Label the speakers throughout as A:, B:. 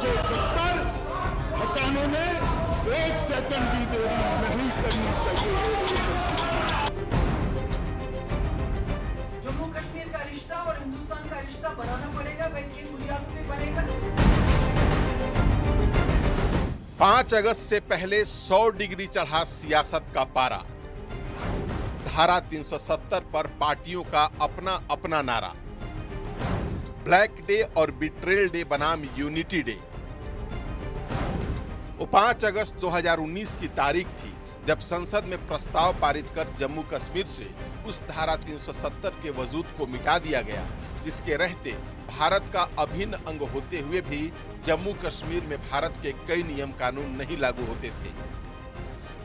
A: 370 हटाने में 1 सेकंड भी देरी नहीं करनी चाहिए।
B: जम्मू कश्मीर का रिश्ता और हिंदुस्तान का रिश्ता बनाना पड़ेगा, वह किन बुनियादों पे बनेगा?
C: 5 अगस्त से पहले 100 डिग्री चढ़ा सियासत का पारा। धारा 370 पर पार्टियों का अपना अपना नारा। ब्लैक डे और बिट्रेल डे बनाम यूनिटी डे। वो 5 अगस्त 2019 की तारीख थी जब संसद में प्रस्ताव पारित कर जम्मू कश्मीर से उस धारा 370 के वजूद को मिटा दिया गया, जिसके रहते भारत का अभिन्न अंग होते हुए भी जम्मू कश्मीर में भारत के कई नियम कानून नहीं लागू होते थे।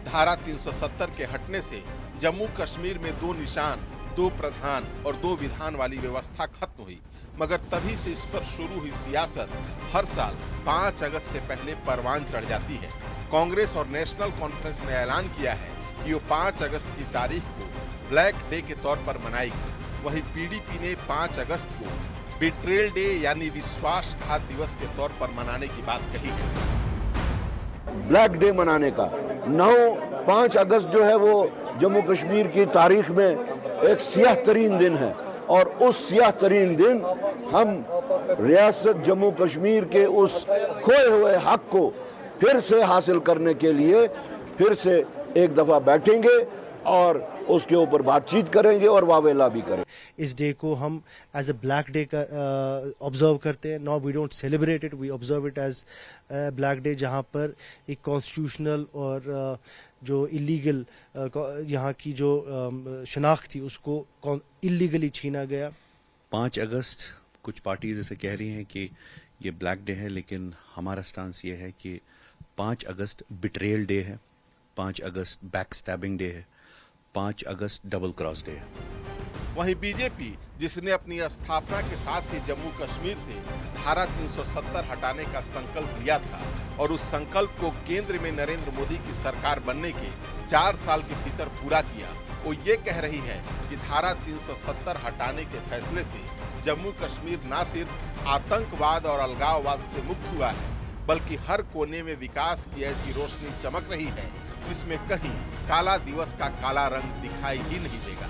C: धारा 370 के हटने से जम्मू कश्मीर में 2 निशान, 2 प्रधान और 2 विधान वाली व्यवस्था खत्म हुई, मगर तभी से इस पर शुरू हुई सियासत हर साल 5 अगस्त से पहले परवान चढ़ जाती है। कांग्रेस और नेशनल कॉन्फ्रेंस ने ऐलान किया है कि वो 5 अगस्त की तारीख को ब्लैक डे के तौर पर मनाएगी। वहीं पीडीपी ने 5 अगस्त को बिट्रेल डे यानी विश्वासघात दिवस के तौर पर मनाने की बात कही है।
D: ब्लैक डे मनाने का 5 अगस्त जो है वो जम्मू कश्मीर की तारीख में एक सियाह तरीन दिन है, और उस सियाह तरीन दिन हम रियासत जम्मू कश्मीर के उस खोए हुए हक को फिर से हासिल करने के लिए फिर से एक दफा बैठेंगे और उसके ऊपर बातचीत करेंगे और वावेला भी करेंगे।
E: इस डे को हम एज अ ब्लैक डे का ऑब्जर्व करते हैं। Now we don't celebrate it, we observe it as black day, जहां पर एक कॉन्स्टिट्यूशनल और जो इलीगल यहाँ की जो शनाख्त थी उसको इलीगली छीना गया।
F: 5 अगस्त कुछ पार्टीज ऐसे कह रही हैं कि ये ब्लैक डे है, लेकिन हमारा स्टांस ये है कि 5 अगस्त बिट्रेयल डे है, 5 अगस्त बैक स्टैबिंग डे है, 5 अगस्त डबल क्रॉस डे है।
C: वहीं बीजेपी, जिसने अपनी स्थापना के साथ ही जम्मू कश्मीर से धारा 370 हटाने का संकल्प लिया था और उस संकल्प को केंद्र में नरेंद्र मोदी की सरकार बनने के 4 साल के भीतर पूरा किया, वो ये कह रही है कि धारा 370 हटाने के फैसले से जम्मू कश्मीर न सिर्फ आतंकवाद और अलगाववाद से मुक्त हुआ है, बल्कि हर कोने में विकास की ऐसी रोशनी चमक रही है जिसमें कहीं काला दिवस का काला रंग दिखाई ही नहीं देगा।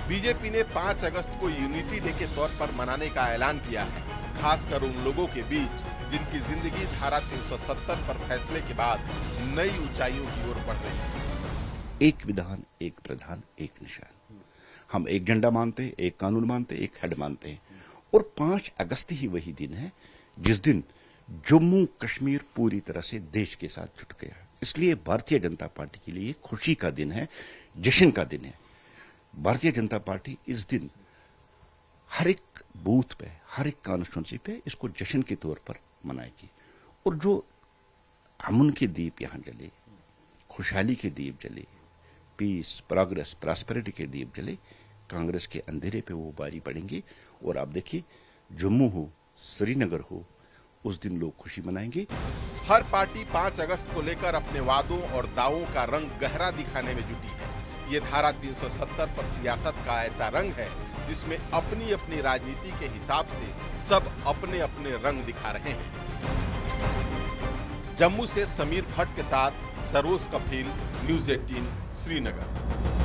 C: बीजेपी ने 5 अगस्त को यूनिटी डे के तौर पर मनाने का ऐलान किया है, खासकर उन लोगों के बीच जिनकी जिंदगी धारा 370 पर फैसले के बाद नई ऊंचाइयों की ओर बढ़ रही है।
F: एक विधान, एक प्रधान, एक निशान। हम एक झंडा मानते हैं, एक कानून मानते हैं, एक हेड मानते हैं, और 5 अगस्त ही वही दिन है जिस दिन जम्मू कश्मीर पूरी तरह से देश के साथ जुट गया। इसलिए भारतीय जनता पार्टी के लिए खुशी का दिन है, जश्न का दिन है। भारतीय जनता पार्टी इस दिन हर एक बूथ पे, हर एक कॉन्स्टिट्यूंसी पे इसको जश्न के तौर पर मनाएगी। और जो अमन के दीप यहां जले, खुशहाली के दीप जले, पीस, प्रोग्रेस, प्रॉस्पेरिटी के दीप जले, कांग्रेस के अंधेरे पे वो बारी पड़ेंगे। और आप देखिए, जम्मू हो, श्रीनगर हो, उस दिन लोग खुशी मनाएंगे।
C: हर पार्टी 5 अगस्त को लेकर अपने वादों और दावों का रंग गहरा दिखाने में जुटी है। ये धारा 370 पर सियासत का ऐसा रंग है जिसमें अपनी अपनी राजनीति के हिसाब से सब अपने अपने रंग दिखा रहे हैं। जम्मू से समीर भट्ट के साथ सरोज कफील, न्यूज़ 18, श्रीनगर।